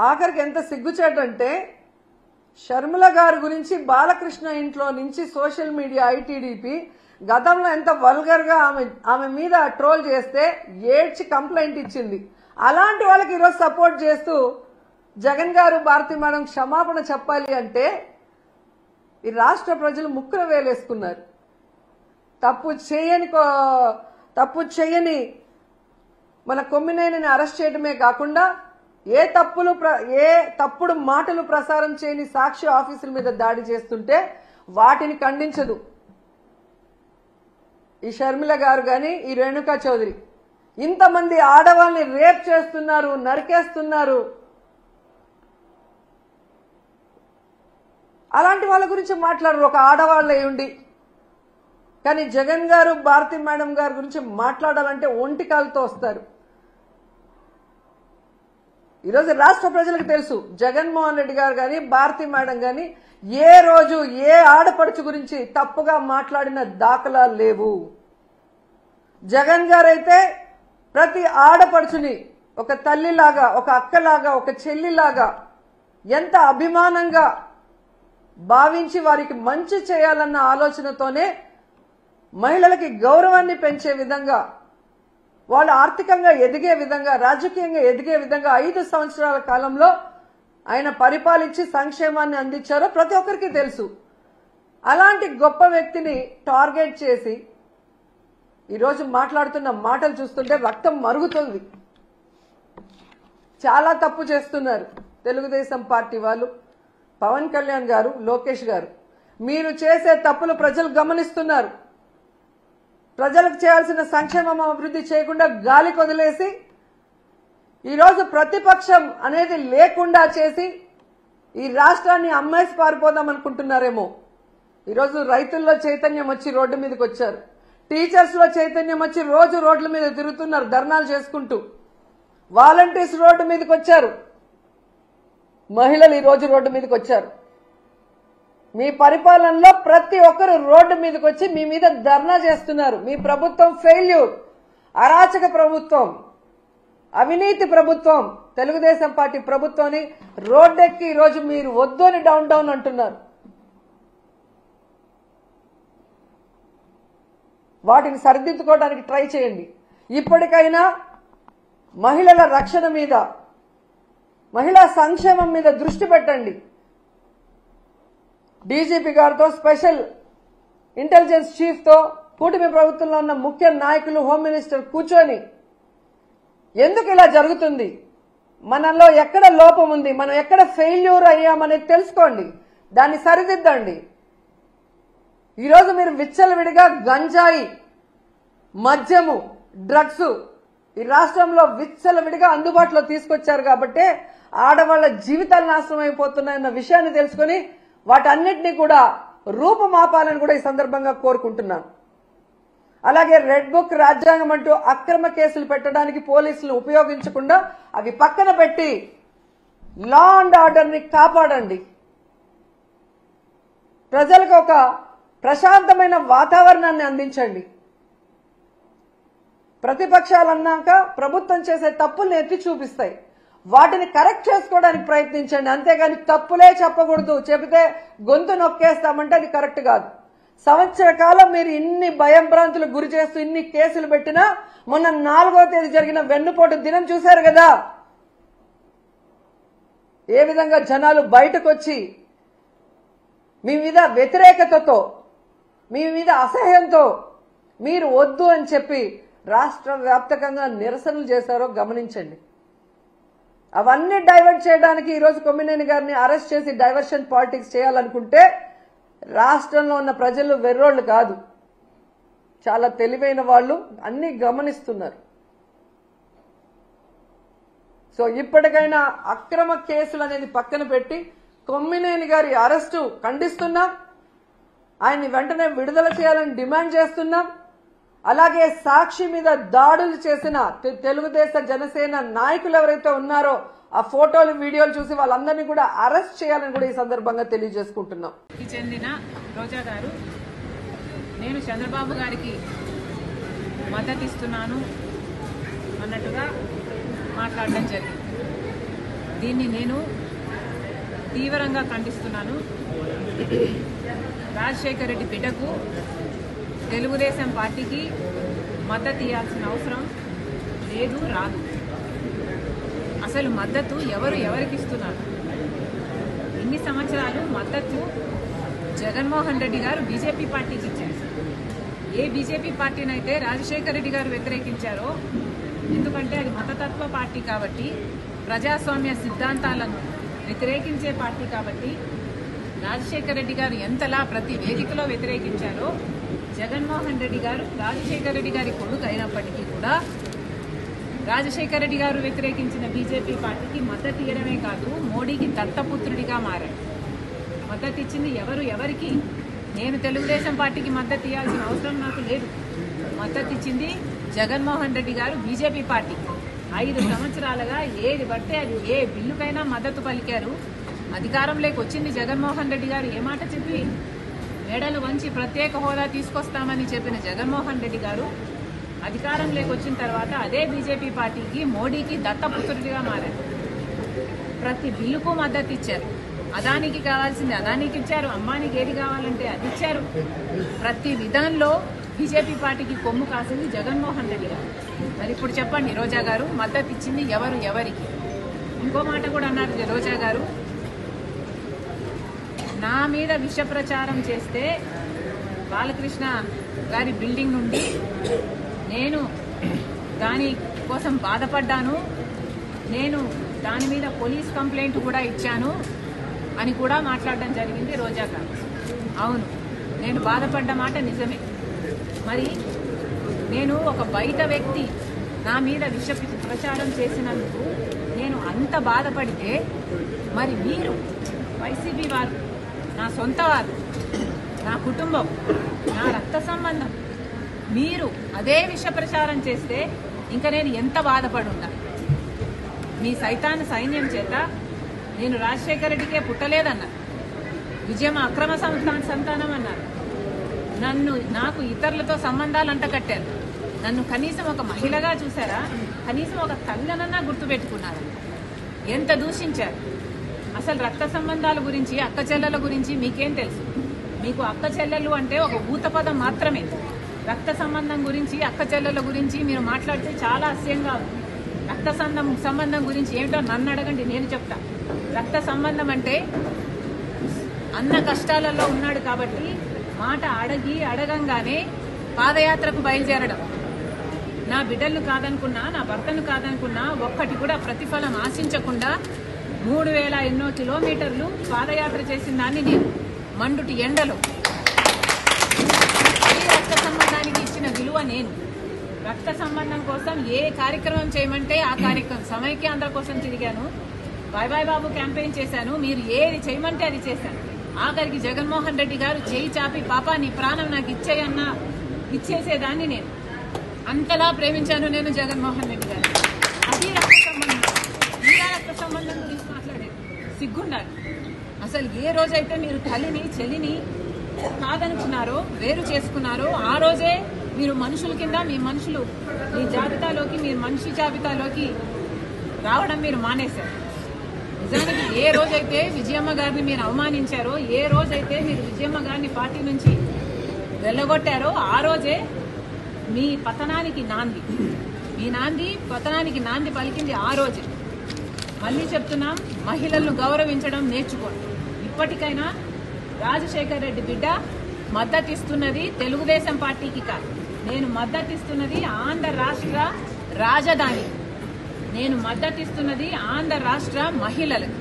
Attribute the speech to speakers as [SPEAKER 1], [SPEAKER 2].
[SPEAKER 1] ఆఖరికి ఎంత సిగ్గుచేటంటే షర్మిల గారి గురించి బాలకృష్ణ ఇంట్లో నుంచి సోషల్ మీడియా ఐటీడీపీ గతంలో ఎంత వల్గర్ గా ఆమె మీద ట్రోల్ చేస్తే ఏడ్చి కంప్లైంట్ ఇచ్చింది. అలాంటి వాళ్ళకి ఈరోజు సపోర్ట్ చేస్తూ జగన్ గారు భారతి మేడం క్షమాపణ చెప్పాలి అంటే ఈ రాష్ట్ర ప్రజలు ముక్కున వేలేసుకున్నారు. తప్పు చేయని మన కొమ్మినేనిని అరెస్ట్ చేయడమే కాకుండా ఏ తప్పుడు మాటలు ప్రసారం చేయని సాక్షి ఆఫీసుల మీద దాడి చేస్తుంటే వాటిని ఖండించదు ఈ షర్మిల గారు గాని ఈ రేణుకా చౌదరి. ఇంతమంది ఆడవాళ్ళని రేప్ చేస్తున్నారు, నరికేస్తున్నారు. అలాంటి వాళ్ళ గురించి మాట్లాడరు ఒక ఆడవాళ్ళ ఉండి. కానీ జగన్ గారు భారతి మేడం గారి గురించి మాట్లాడాలంటే ఒంటికాలతో వస్తారు. ఈరోజు రాష్ట్ర ప్రజలకు తెలుసు జగన్మోహన్ రెడ్డి గారు గాని భారతి మేడం గాని ఏ రోజు ఏ ఆడపడుచు గురించి తప్పుగా మాట్లాడిన దాఖలాలు లేవు. జగన్ గారైతే ప్రతి ఆడపడుచుని ఒక తల్లిలాగా, ఒక అక్కలాగా, ఒక చెల్లిలాగా ఎంత అభిమానంగా భావించి వారికి మంచి చేయాలన్న ఆలోచనతోనే మహిళలకి గౌరవాన్ని పెంచే విధంగా, వాళ్ళు ఆర్థికంగా ఎదిగే విధంగా, రాజకీయంగా ఎదిగే విధంగా 5 సంవత్సరాల కాలంలో ఆయన పరిపాలించి సంక్షేమాన్ని అందించారో ప్రతి ఒక్కరికి తెలుసు. అలాంటి గొప్ప వ్యక్తిని టార్గెట్ చేసి ఈరోజు మాట్లాడుతున్న మాటలు చూస్తుంటే రక్తం మరుగుతుంది. చాలా తప్పు చేస్తున్నారు తెలుగుదేశం పార్టీ వాళ్ళు, పవన్ కళ్యాణ్ గారు, లోకేష్ గారు. మీరు చేసే తప్పులు ప్రజలు గమనిస్తున్నారు. ప్రజలకు చేయాల్సిన సంక్షేమం అభివృద్ధి చేయకుండా గాలి కొదిలేసి ఈరోజు ప్రతిపక్షం అనేది లేకుండా చేసి ఈ రాష్ట్రాన్ని అమ్మేసి పారిపోదాం అనుకుంటున్నారేమో. ఈరోజు రైతుల్లో చైతన్యం వచ్చి రోడ్డు మీదకి వచ్చారు. టీచర్స్ లో చైతన్యం వచ్చి రోజు రోడ్ల మీద తిరుగుతున్నారు ధర్నాలు చేసుకుంటూ. వాలంటీర్స్ రోడ్డు మీదకి వచ్చారు. మహిళలు ఈ రోజు రోడ్డు మీదకి వచ్చారు. మీ పరిపాలనలో ప్రతి ఒక్కరు రోడ్డు మీదకి వచ్చి మీ మీద ధర్నా చేస్తున్నారు. మీ ప్రభుత్వం ఫెయిల్యూర్, అరాచక ప్రభుత్వం, అవినీతి ప్రభుత్వం, తెలుగుదేశం పార్టీ ప్రభుత్వాన్ని రోడ్డెక్కి ఈరోజు మీరు వద్దు అని డౌన్ అంటున్నారు. వాటిని సరిదిద్దుకోవడానికి ట్రై చేయండి. ఇప్పటికైనా మహిళల రక్షణ మీద, మహిళా సంక్షేమం మీద దృష్టి పెట్టండి. డీజీపీ గారితో, స్పెషల్ ఇంటెలిజెన్స్ చీఫ్ తో, కూటమి ప్రభుత్వంలో ఉన్న ముఖ్య నాయకులు, హోమ్ మినిస్టర్ కూర్చొని ఎందుకు ఇలా జరుగుతుంది, మనలో ఎక్కడ లోపం ఉంది, మనం ఎక్కడ ఫెయిల్యూర్ అయ్యామనేది తెలుసుకోండి, దాన్ని సరిదిద్దండి. ఈరోజు మీరు విచ్చలవిడిగా గంజాయి, మద్యము, డ్రగ్స్ ఈ రాష్ట్రంలో విచ్చలవిడిగా అందుబాటులో తీసుకొచ్చారు కాబట్టి ఆడవాళ్ల జీవితాలు నాశనం అయిపోతున్నాయన్న విషయాన్ని తెలుసుకుని వాటన్నిటినీ కూడా రూపుమాపాలని కూడా ఈ సందర్భంగా కోరుకుంటున్నాను. అలాగే రెడ్ బుక్, రాజ్యాంగం అంటూ అక్రమ కేసులు పెట్టడానికి పోలీసులు ఉపయోగించకుండా అవి పక్కన పెట్టి లా అండ్ ఆర్డర్ ని కాపాడండి. ప్రజలకు ఒక ప్రశాంతమైన వాతావరణాన్ని అందించండి. ప్రతిపక్షాలు అన్నాక ప్రభుత్వం చేసే తప్పుల్ని ఎత్తి చూపిస్తాయి, వాటిని కరెక్ట్ చేసుకోవడానికి ప్రయత్నించండి. అంతేగాని తప్పులే చెప్పకూడదు, చెబితే గొంతు నొక్కేస్తామంటే అది కరెక్ట్ కాదు. సంవత్సర కాలం మీరు ఇన్ని భయంభ్రాంతులకు గురి చేస్తూ ఇన్ని కేసులు పెట్టినా మొన్న 4వ తేదీ జరిగిన వెన్నుపోటు దినం చూశారు కదా, ఏ విధంగా జనాలు బయటకు వచ్చి మీ మీద వ్యతిరేకతతో, మీ మీద అసహ్యంతో మీరు వద్దు అని చెప్పి రాష్ట్ర వ్యాప్తంగా నిరసనలు చేశారో గమనించండి. అవన్నీ డైవర్ట్ చేయడానికి ఈరోజు కొమ్మినేని గారిని అరెస్ట్ చేసి డైవర్షన్ పాలిటిక్స్ చేయాలనుకుంటే రాష్ట్రంలో ఉన్న ప్రజలు వెర్రోళ్లు కాదు, చాలా తెలివైన వాళ్ళు, అన్ని గమనిస్తున్నారు. సో ఇప్పటికైనా అక్రమ కేసులు అనేది పక్కన పెట్టి కొమ్మినేని గారి అరెస్టు ఖండిస్తున్నాం, ఆయన్ని వెంటనే విడుదల చేయాలని డిమాండ్ చేస్తున్నాం. అలాగే సాక్షి మీద దాడులు చేసిన తెలుగుదేశ జనసేన నాయకులు ఎవరైతే ఉన్నారో ఆ ఫోటోలు, వీడియోలు చూసి వాళ్ళందరినీ కూడా అరెస్ట్ చేయాలని కూడా ఈ సందర్భంగా తెలియజేసుకుంటున్నాం.
[SPEAKER 2] చెందిన రోజా గారు, నేను చంద్రబాబు గారికి మద్దతు ఇస్తున్నాను అన్నట్టుగా మాట్లాడడం జరిగింది. దీన్ని నేను తీవ్రంగా ఖండిస్తున్నాను. రాజశేఖర రెడ్డి బిడ్డకు తెలుగుదేశం పార్టీకి మద్దతు ఇవ్వాల్సిన అవసరం లేదు, రాదు. అసలు మద్దతు ఎవరికి ఇస్తున్నారు? ఇన్ని సంవత్సరాలు మద్దతు జగన్మోహన్ రెడ్డి గారు బీజేపీ పార్టీకి ఇచ్చారు. ఏ బీజేపీ పార్టీనైతే రాజశేఖర రెడ్డి గారు వ్యతిరేకించారో, ఎందుకంటే అది మతతత్వ పార్టీ కాబట్టి, ప్రజాస్వామ్య సిద్ధాంతాలను వ్యతిరేకించే పార్టీ కాబట్టి, రాజశేఖర రెడ్డి గారు ఎంతలా ప్రతి వేదికలో వ్యతిరేకించారో, జగన్మోహన్ రెడ్డి గారు రాజశేఖర రెడ్డి గారి కొడుకు అయినప్పటికీ కూడా రాజశేఖర రెడ్డి గారు వ్యతిరేకించిన బీజేపీ పార్టీకి మద్దతు ఇవ్వడమే కాదు, మోడీకి దత్తపుత్రుడిగా మారారు. మద్దతు ఇచ్చింది ఎవరికి? నేను తెలుగుదేశం పార్టీకి మద్దతు ఇవ్వాల్సిన అవసరం నాకు లేదు. మద్దతు ఇచ్చింది జగన్మోహన్ రెడ్డి గారు బీజేపీ పార్టీ. 5 సంవత్సరాలుగా ఏది పడితే అది ఏ బిల్లుకైనా మద్దతు పలికారు. అధికారంలోకి వచ్చింది జగన్మోహన్ రెడ్డి గారు ఏ మాట చెప్పి మేడలు వంచి ప్రత్యేక హోదా తీసుకొస్తామని చెప్పిన జగన్మోహన్ రెడ్డి గారు అధికారంలోకి వచ్చిన తర్వాత అదే బీజేపీ పార్టీకి, మోడీకి దత్తపుత్రుడిగా మారారు. ప్రతి బిల్లుకు మద్దతు ఇచ్చారు. అదానికి కావాల్సింది అదానికి ఇచ్చారు, అంబానీకి ఏది కావాలంటే అది ఇచ్చారు. ప్రతి విధానంలో బీజేపీ పార్టీకి కొమ్ము కాసింది జగన్మోహన్ రెడ్డి గారు. మరి ఇప్పుడు చెప్పండి, రోజా గారు మద్దతు ఇచ్చింది ఎవరికి? ఇంకో మాట కూడా అన్నారు రోజా గారు, నా మీద విష ప్రచారం చేస్తే బాలకృష్ణ గారి బిల్డింగ్ నుండి నేను దాని కోసం బాధపడ్డాను, నేను దాని మీద పోలీస్ కంప్లైంట్ కూడా ఇచ్చాను అని కూడా మాట్లాడడం జరిగింది రోజా గారు. అవును, నేను బాధపడ్డ మాట నిజమే. మరి నేను ఒక బయట వ్యక్తి నా మీద విష ప్రచారం చేసినందుకు నేను అంత బాధపడితే, మరి మీరు వైసీపీ వారు, నా సొంత వారు, నా కుటుంబం, నా రక్త సంబంధం, మీరు అదే విష ప్రచారం చేస్తే ఇంకా నేను ఎంత బాధపడున్నా? మీ సైతాన్ సైన్యం చేత నేను రాజశేఖర రెడ్డికే పుట్టలేదన్నారు, విజయం అక్రమ సంతానం అన్నారు, నాకు ఇతరులతో సంబంధాలు అంటకట్టారు, నన్ను కనీసం ఒక మహిళగా చూసారా, కనీసం ఒక తల్లనన్నా గుర్తుపెట్టుకున్నారు, ఎంత దూషించారు. అసలు రక్త సంబంధాల గురించి, అక్క చెల్లెల గురించి మీకేం తెలుసు? మీకు అక్క చెల్లెలు అంటే ఒక భూత పదం మాత్రమే. రక్త సంబంధం గురించి, అక్క చెల్లెల గురించి మీరు మాట్లాడితే చాలా అసహ్యంగా ఉంది. రక్త సంబంధం గురించి ఏమిటో నన్ను అడగండి, నేను చెప్తా. రక్త సంబంధం అంటే అన్న కష్టాలలో ఉన్నాడు కాబట్టి మాట అడగంగానే పాదయాత్రకు బయలుదేరడం. నా బిడ్డలను కాదనుకున్నా, నా భర్తను కాదనుకున్నా, ఒక్కటి కూడా ప్రతిఫలం ఆశించకుండా 3000 ఎన్నో కిలోమీటర్లు పాదయాత్ర చేసిన దాన్ని నేను మండుటి ఎండలో. ఈ రక్త సంబంధానికి ఇచ్చిన విలువ నేను. రక్త సంబంధం కోసం ఏ కార్యక్రమం చేయమంటే ఆ కార్యక్రమం, సమైక్యాంధ్ర కోసం తిరిగాను, బాయ్ బాయ్ బాబు క్యాంపెయిన్ చేశాను, మీరు ఏది చేయమంటే అది చేశాను. ఆఖరికి జగన్మోహన్ రెడ్డి గారు చేయి చాపి పాపా నీ ప్రాణం నాకు ఇచ్చేయన్నా ఇచ్చేసేదాన్ని నేను. అంతలా ప్రేమించాను నేను జగన్మోహన్ రెడ్డి గారు. అది రక్త సంబంధం. ఇలా రక్త సంబంధం గురించి మాట్లాడేది సిగ్గుండాలి. అసలు ఏ రోజైతే మీరు తల్లిని చెల్లిని కాదనుకున్నారో, వేరు చేసుకున్నారో, ఆ రోజే మీరు మనుషుల కింద మీ జాబితాలోకి, మీరు మనిషి జాబితాలోకి రావడం మీరు మానేశారు. నిజానికి ఏ రోజైతే విజయమ్మ గారిని మీరు అవమానించారో, ఏ రోజైతే మీరు విజయమ్మ గారిని పార్టీ నుంచి వెళ్ళగొట్టారో, ఆ రోజే మీ పతనానికి నాంది, పతనానికి నాంది పలికింది ఆ రోజే. మళ్ళీ చెప్తున్నాం, మహిళలను గౌరవించడం నేర్చుకోండి. ఇప్పటికైనా రాజశేఖర్ రెడ్డి బిడ్డ మద్దతిస్తున్నది తెలుగుదేశం పార్టీకి కాదు, నేను మద్దతిస్తున్నది ఆంధ్ర రాష్ట్ర రాజధాని, నేను మద్దతిస్తున్నది ఆంధ్ర రాష్ట్ర మహిళలకు.